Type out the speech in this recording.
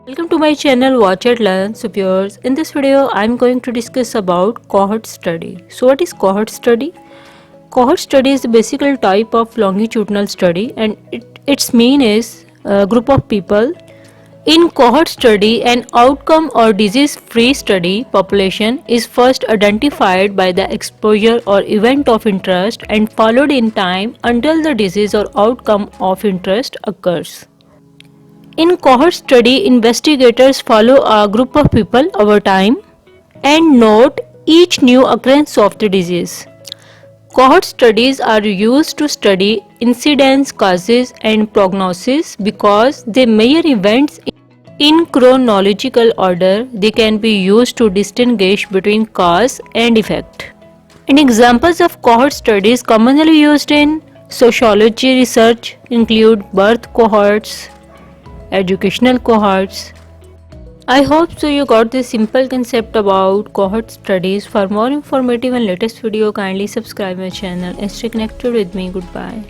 Welcome to my channel Watch and Learn. So viewers, in this video I am going to discuss about cohort study. So what is cohort study? Cohort study is the basic type of longitudinal study, and its mean is a group of people. In cohort study, an outcome or disease-free study population is first identified by the exposure or event of interest and followed in time until the disease or outcome of interest occurs. In cohort study, investigators follow a group of people over time and note each new occurrence of the disease. Cohort studies are used to study incidence, causes, and prognosis because they measure events in chronological order. They can be used to distinguish between cause and effect. And examples of cohort studies commonly used in sociology research include birth cohorts, educational cohorts. I hope so you got this simple concept about cohort studies. For more informative and latest video, kindly subscribe my channel and stay connected with me. Goodbye.